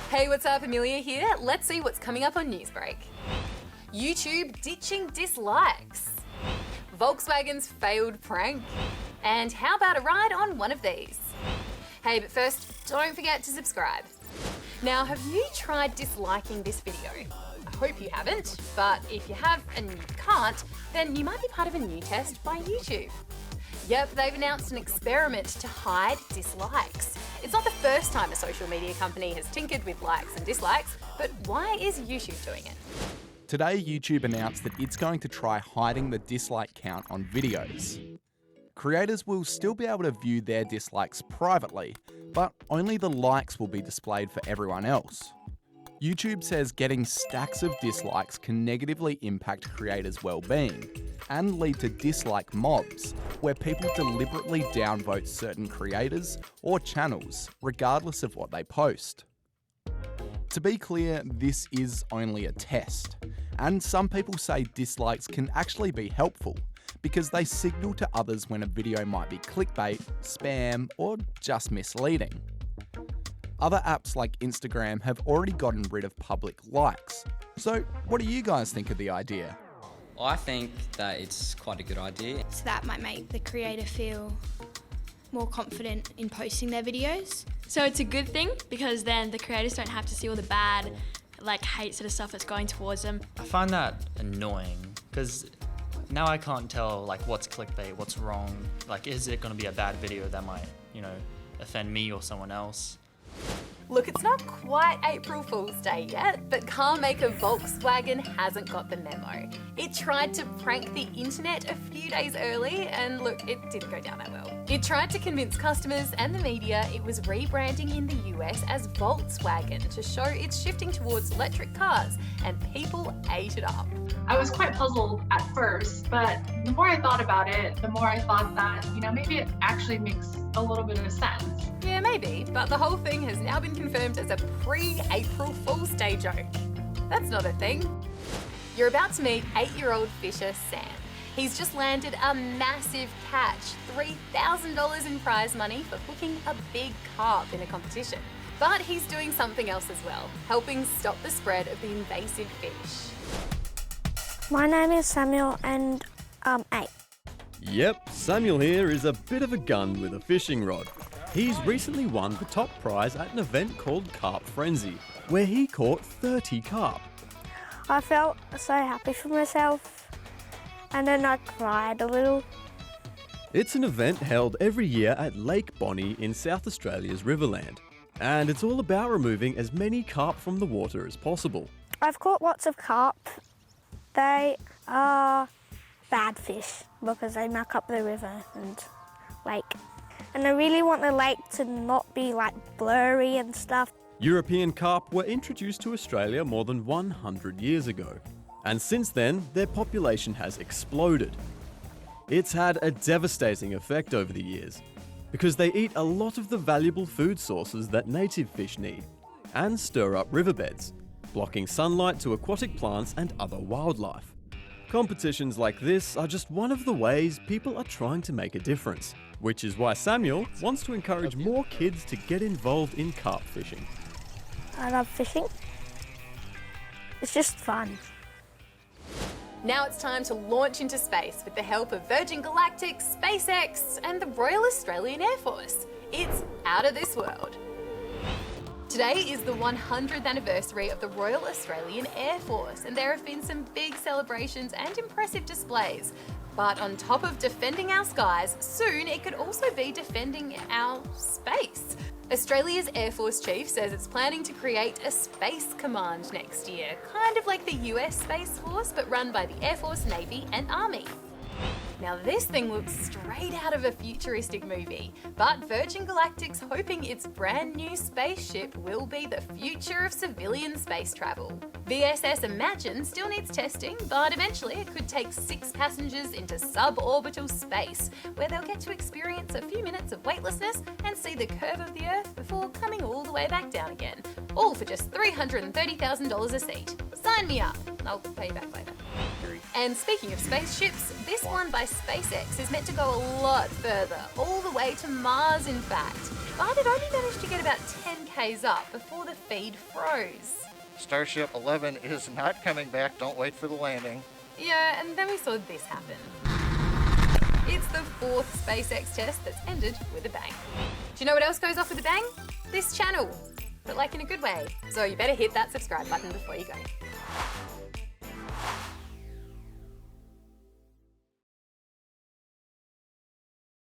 Hey, what's up? Amelia here. Let's see what's coming up on Newsbreak. YouTube ditching dislikes. Volkswagen's failed prank. And how about a ride on one of these? Hey, but first, don't forget to subscribe. Now, have you tried disliking this video? I hope you haven't, but if you have and you can't, then you might be part of a new test by YouTube. Yep, they've announced an experiment to hide dislikes. It's not the first time a social media company has tinkered with likes and dislikes, but why is YouTube doing it? Today, YouTube announced that it's going to try hiding the dislike count on videos. Creators will still be able to view their dislikes privately, but only the likes will be displayed for everyone else. YouTube says getting stacks of dislikes can negatively impact creators' well-being and lead to dislike mobs, where people deliberately downvote certain creators or channels, regardless of what they post. To be clear, this is only a test, and some people say dislikes can actually be helpful because they signal to others when a video might be clickbait, spam, or just misleading. Other apps like Instagram have already gotten rid of public likes. So what do you guys think of the idea? I think that it's quite a good idea. So that might make the creator feel more confident in posting their videos. So it's a good thing because then the creators don't have to see all the bad, hate sort of stuff that's going towards them. I find that annoying because now I can't tell what's clickbait, what's wrong. Is it going to be a bad video that might, offend me or someone else? Look, it's not quite April Fool's Day yet, but car maker Volkswagen hasn't got the memo. It tried to prank the internet a few days early, and look, it didn't go down that well. It tried to convince customers and the media it was rebranding in the US as Volkswagen to show it's shifting towards electric cars, and people ate it up. I was quite puzzled at first, but the more I thought about it, the more I thought that, maybe it actually makes a little bit of sense. Yeah, maybe, but the whole thing has now been confirmed as a pre-April Fool's Day joke. That's not a thing. You're about to meet 8-year-old fisher Sam. He's just landed a massive catch, $3,000 in prize money for hooking a big carp in a competition. But he's doing something else as well, helping stop the spread of the invasive fish. My name is Samuel and I'm 8. Yep, Samuel here is a bit of a gun with a fishing rod. He's recently won the top prize at an event called Carp Frenzy, where he caught 30 carp. I felt so happy for myself and then I cried a little. It's an event held every year at Lake Bonnie in South Australia's Riverland, and it's all about removing as many carp from the water as possible. I've caught lots of carp. They are bad fish because they muck up the river and lake. And I really want the lake to not be blurry and stuff. European carp were introduced to Australia more than 100 years ago, and since then their population has exploded. It's had a devastating effect over the years because they eat a lot of the valuable food sources that native fish need and stir up riverbeds, blocking sunlight to aquatic plants and other wildlife. Competitions like this are just one of the ways people are trying to make a difference, which is why Samuel wants to encourage more kids to get involved in carp fishing. I love fishing. It's just fun. Now it's time to launch into space with the help of Virgin Galactic, SpaceX, and the Royal Australian Air Force. It's out of this world. Today is the 100th anniversary of the Royal Australian Air Force, and there have been some big celebrations and impressive displays. But on top of defending our skies, soon it could also be defending our space. Australia's Air Force Chief says it's planning to create a Space Command next year, kind of like the US Space Force, but run by the Air Force, Navy and Army. Now this thing looks straight out of a futuristic movie, but Virgin Galactic's hoping its brand new spaceship will be the future of civilian space travel. VSS Imagine still needs testing, but eventually it could take 6 passengers into suborbital space, where they'll get to experience a few minutes of weightlessness and see the curve of the Earth before coming all the way back down again. All for just $330,000 a seat. Sign me up. I'll pay you back later. And speaking of spaceships, this one by SpaceX is meant to go a lot further, all the way to Mars in fact. but it only managed to get about 10 k's up before the feed froze. Starship 11 is not coming back. Don't wait for the landing. Yeah, and then we saw this happen. It's the 4th SpaceX test that's ended with a bang. Do you know what else goes off with a bang? This channel, but like in a good way. So you better hit that subscribe button before you go.